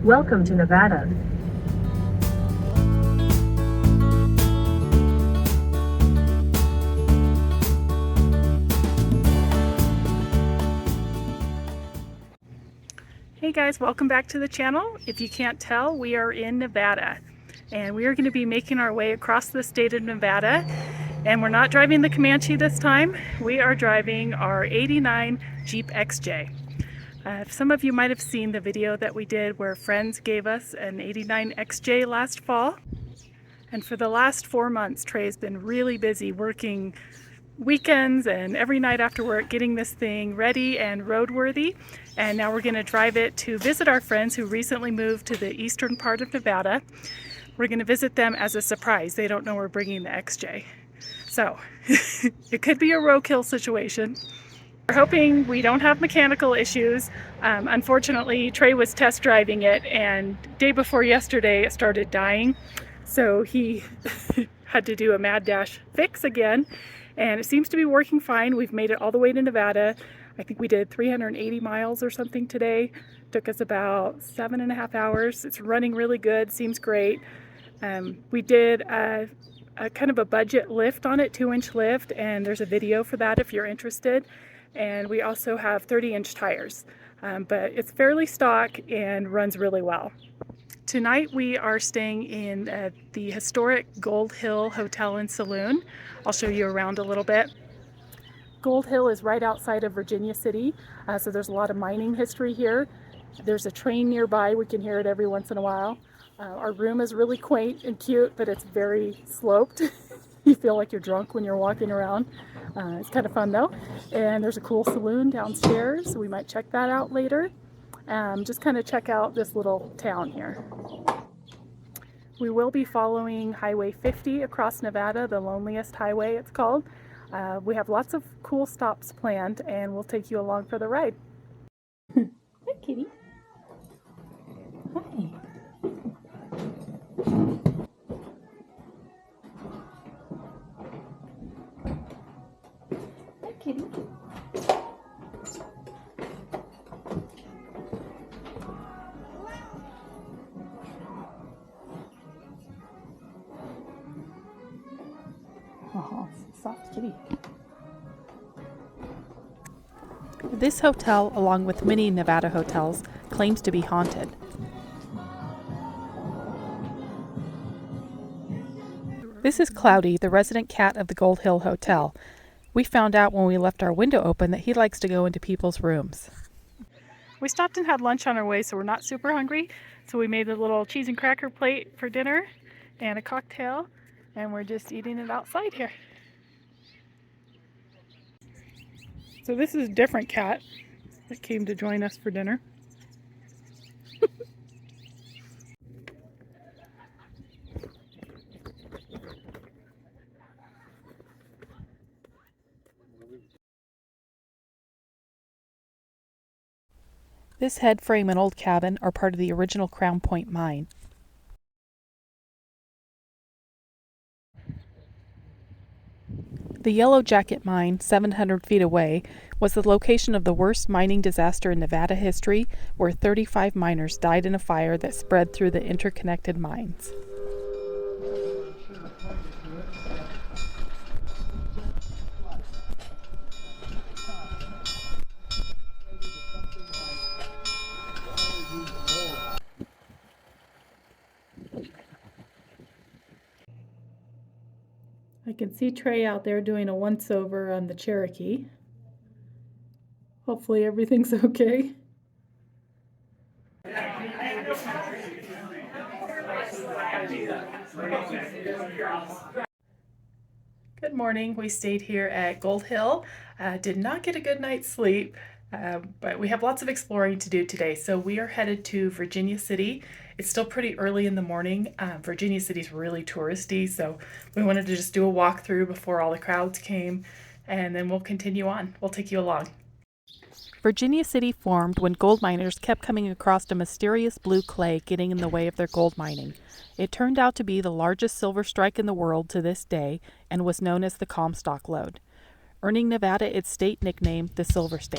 Welcome to Nevada. Hey guys, welcome back to the channel. If you can't tell, we are in Nevada and we are going to be making our way across the state of Nevada, and we're not driving the Comanche this time. We are driving our '89 Jeep XJ. Some of you might have seen the video that we did where friends gave us an '89 XJ last fall, and for the last 4 months Trey's been really busy working weekends and every night after work getting this thing ready and roadworthy. And now we're going to drive it to visit our friends who recently moved to the eastern part of Nevada. We're going to visit them as a surprise. They don't know we're bringing the XJ. So it could be a roadkill situation. We're hoping we don't have mechanical issues. Unfortunately, Trey was test driving it, and day before yesterday it started dying. So he had to do a mad dash fix again. And it seems to be working fine. We've made it all the way to Nevada. I think we did 380 miles or something today. Took us about 7.5 hours. It's running really good, seems great. We did a kind of a budget lift on it, 2-inch lift, and there's a video for that if you're interested. And we also have 30-inch tires, but it's fairly stock and runs really well. Tonight we are staying in the historic Gold Hill Hotel and Saloon. I'll show you around a little bit. Gold Hill is right outside of Virginia City, so there's a lot of mining history here. There's a train nearby, we can hear it every once in a while. Our room is really quaint and cute, but it's very sloped. You feel like you're drunk when you're walking around. It's kind of fun though. And there's a cool saloon downstairs, so we might check that out later. Just kind of check out this little town here. We will be following Highway 50 across Nevada, the Loneliest Highway it's called. We have lots of cool stops planned, and we'll take you along for the ride. Hi, kitty. Hi. Hi, kitty. Oh, soft kitty. This hotel, along with many Nevada hotels, claims to be haunted. This is Cloudy, the resident cat of the Gold Hill Hotel. We found out when we left our window open that he likes to go into people's rooms. We stopped and had lunch on our way, so we're not super hungry. So we made a little cheese and cracker plate for dinner and a cocktail, and we're just eating it outside here. So this is a different cat that came to join us for dinner. This head frame and old cabin are part of the original Crown Point mine. The Yellow Jacket mine, 700 feet away, was the location of the worst mining disaster in Nevada history, where 35 miners died in a fire that spread through the interconnected mines. I can see Trey out there doing a once-over on the Cherokee. Hopefully everything's okay. Good morning. We stayed here at Gold Hill. Did not get a good night's sleep, but we have lots of exploring to do today. So we are headed to Virginia City. It's still pretty early in the morning. Virginia City's really touristy, so we wanted to just do a walkthrough before all the crowds came, and then we'll continue on. We'll take you along. Virginia City formed when gold miners kept coming across a mysterious blue clay getting in the way of their gold mining. It turned out to be the largest silver strike in the world to this day and was known as the Comstock Lode, earning Nevada its state nickname, the Silver State.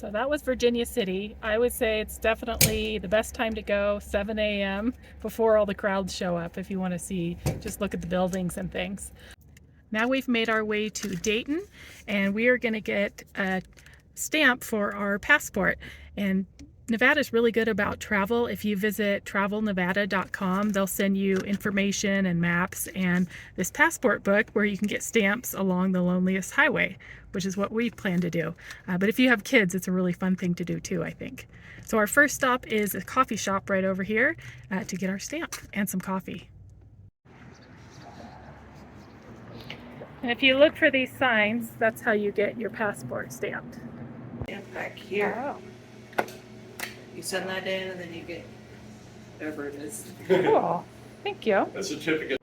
So that was Virginia City. I would say it's definitely the best time to go, 7 a.m. before all the crowds show up if you want to see, just look at the buildings and things. Now we've made our way to Dayton, and we are going to get a stamp for our passport. And Nevada's really good about travel. If you visit travelnevada.com, they'll send you information and maps and this passport book where you can get stamps along the Loneliest Highway, which is what we plan to do. But if you have kids, it's a really fun thing to do too, I think. So our first stop is a coffee shop right over here to get our stamp and some coffee. And if you look for these signs, that's how you get your passport stamped. And back here, Oh, you send that in and then you get whatever it is. cool. Thank you. A certificate.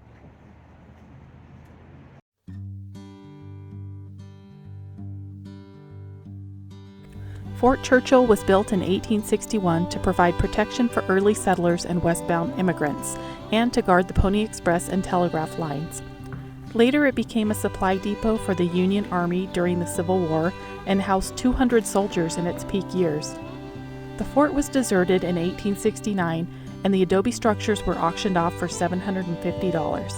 Fort Churchill was built in 1861 to provide protection for early settlers and westbound immigrants, and to guard the Pony Express and telegraph lines. Later it became a supply depot for the Union Army during the Civil War and housed 200 soldiers in its peak years. The fort was deserted in 1869, and the adobe structures were auctioned off for $750.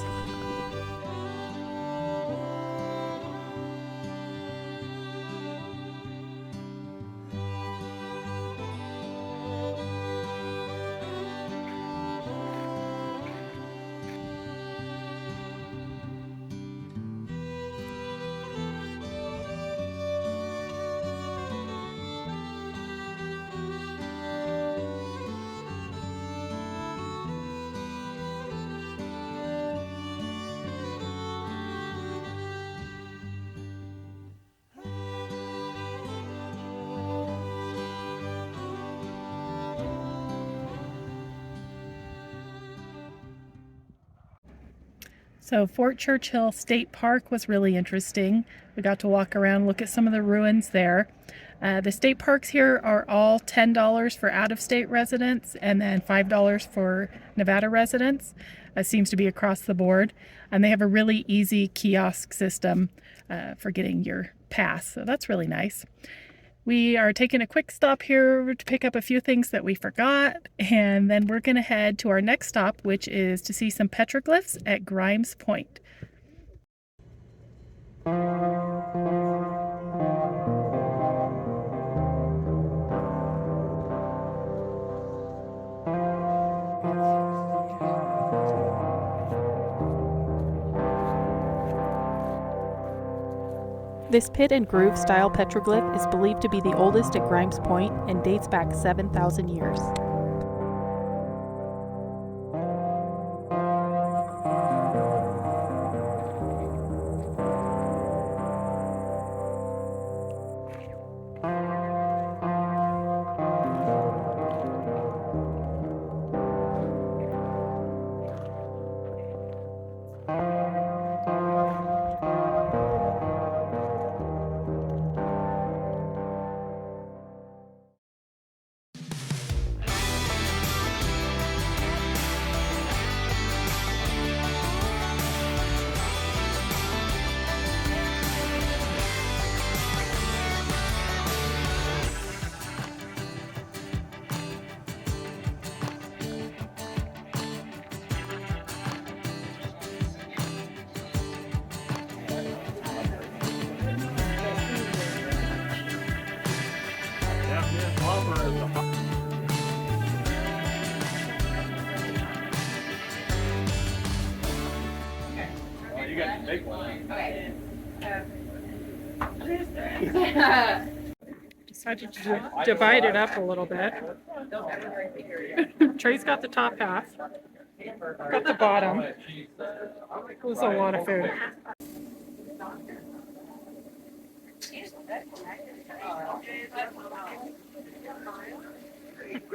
So Fort Churchill State Park was really interesting. We got to walk around, look at some of the ruins there. The state parks here are all $10 for out-of-state residents and then $5 for Nevada residents. It seems to be across the board. And they have a really easy kiosk system for getting your pass. So that's really nice. We are taking a quick stop here to pick up a few things that we forgot, and then we're going to head to our next stop, which is to see some petroglyphs at Grimes Point. This pit and groove style petroglyph is believed to be the oldest at Grimes Point and dates back 7,000 years. You got to make one. Okay. Decided to divide it up a little bit. Trey's got the top half, got the bottom. It was a lot of food.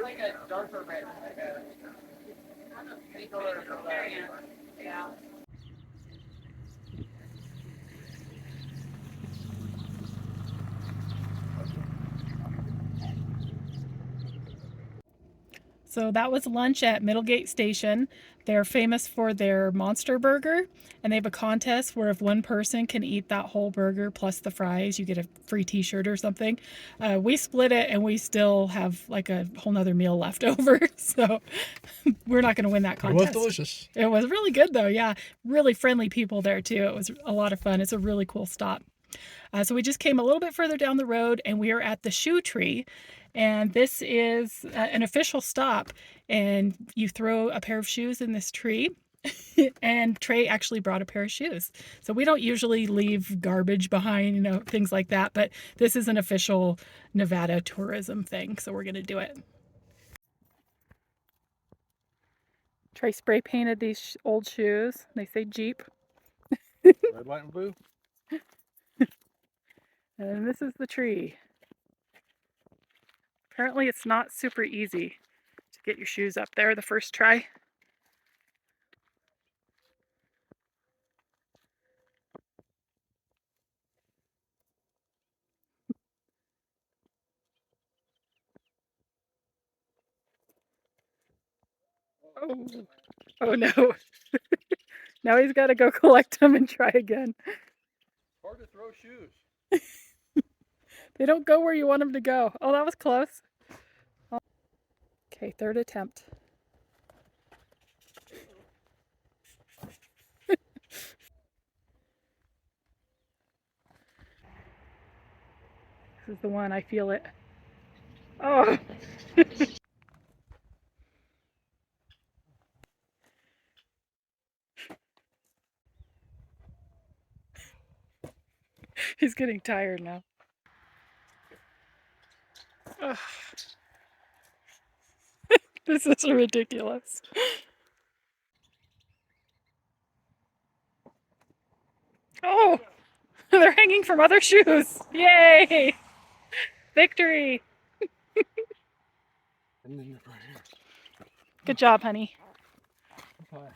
Like a darker red. Yeah. So that was lunch at Middlegate Station. They're famous for their monster burger, and they have a contest where if one person can eat that whole burger plus the fries, you get a free t-shirt or something. We split it and we still have like a whole nother meal left over. So we're not going to win that contest. It was delicious. It was really good though. Yeah. Really friendly people there too. It was a lot of fun. It's a really cool stop. So we just came a little bit further down the road and we are at the Shoe Tree. And this is an official stop, and you throw a pair of shoes in this tree. And Trey actually brought a pair of shoes. So we don't usually leave garbage behind, you know, things like that, but this is an official Nevada tourism thing, so we're going to do it. Trey spray painted these old shoes. They say Jeep. Red, white, and blue. And this is the tree. Apparently it's not super easy to get your shoes up there the first try. Oh, oh no. Now he's got to go collect them and try again. Hard to throw shoes. They don't go where you want them to go. Oh, that was close. Okay, third attempt. This is the one, I feel it. Oh! He's getting tired now. Ugh. This is ridiculous. Oh! They're hanging from other shoes. Yay! Victory! And then you're right here. Good job, honey. Okay.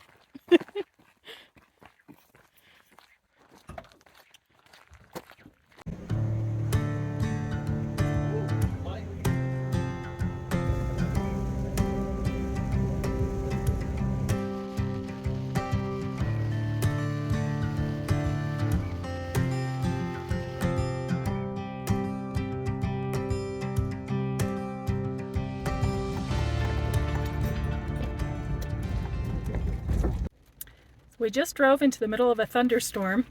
We just drove into the middle of a thunderstorm,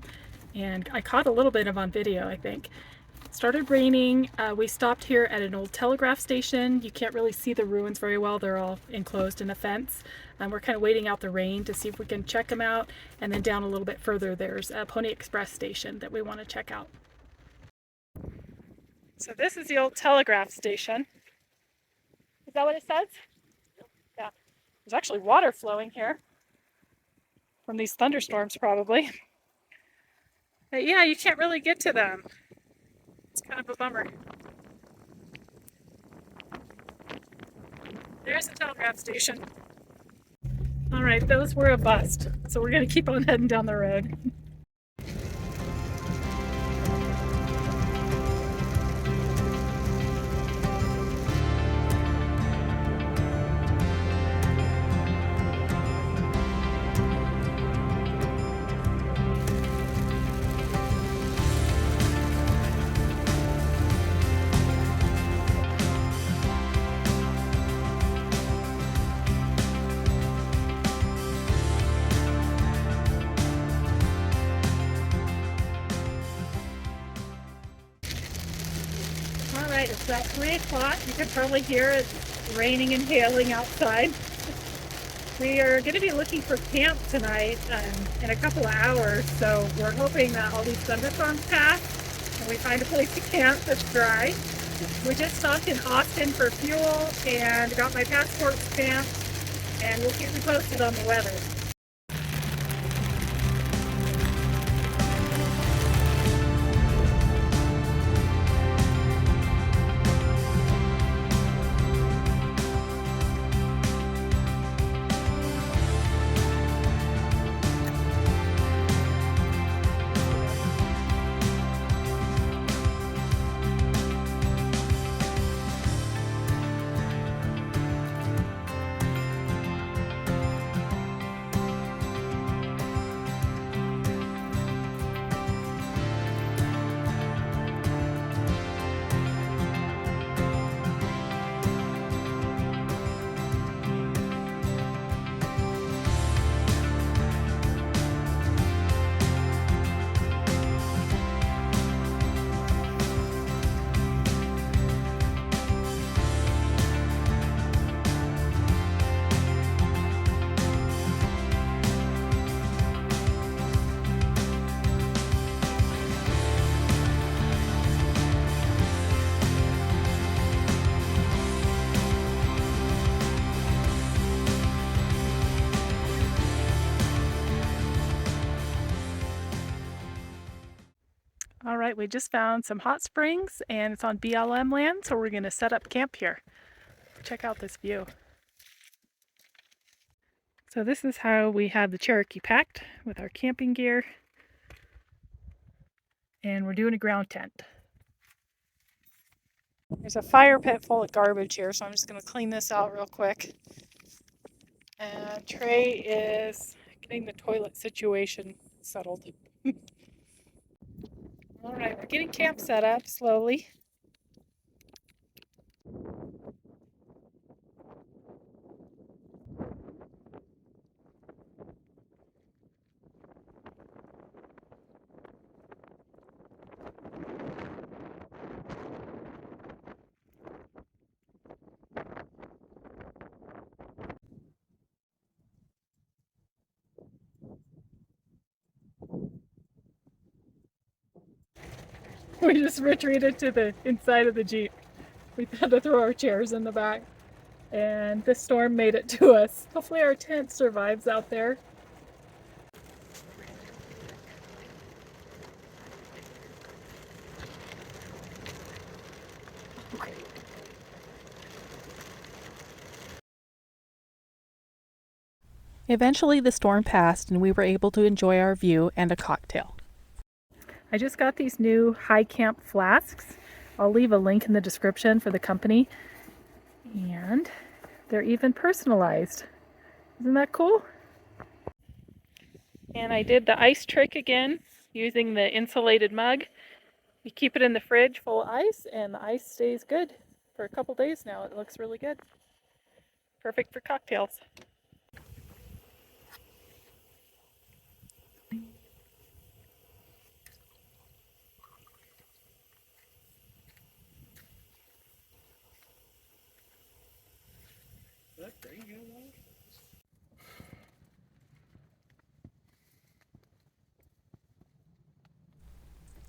and I caught a little bit of on video, I think. It started raining. We stopped here at an old telegraph station. You can't really see the ruins very well. They're all enclosed in a fence. We're kind of waiting out the rain to see if we can check them out. And then down a little bit further, there's a Pony Express station that we want to check out. So this is the old telegraph station. Is that what it says? Yeah. There's actually water flowing here. From these thunderstorms, probably. But yeah, you can't really get to them. It's kind of a bummer. There's the telegraph station. All right, those were a bust. So we're going to keep on heading down the road. Alright, it's about 3 o'clock. You can probably hear it raining and hailing outside. We are going to be looking for camp tonight in a couple of hours, so we're hoping that all these thunderstorms pass and we find a place to camp that's dry. We just stopped in Austin for fuel and got my passport stamped, and we'll keep you posted on the weather. right, we just found some hot springs and it's on BLM land, so we're gonna set up camp here. Check out this view. So this is how we have the Cherokee packed with our camping gear. And we're doing a ground tent. There's a fire pit full of garbage here, so I'm just gonna clean this out real quick. And Trey is getting the toilet situation settled. All right, we're getting camp set up slowly. We just retreated to the inside of the Jeep. We had to throw our chairs in the back. And this storm made it to us. Hopefully our tent survives out there. Eventually the storm passed and we were able to enjoy our view and a cocktail. I just got these new high camp flasks. I'll leave a link in the description for the company. And they're even personalized. Isn't that cool? And I did the ice trick again using the insulated mug. You keep it in the fridge full of ice and the ice stays good for a couple days now. It looks really good. Perfect for cocktails.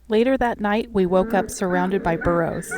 Later that night, we woke up surrounded by burros.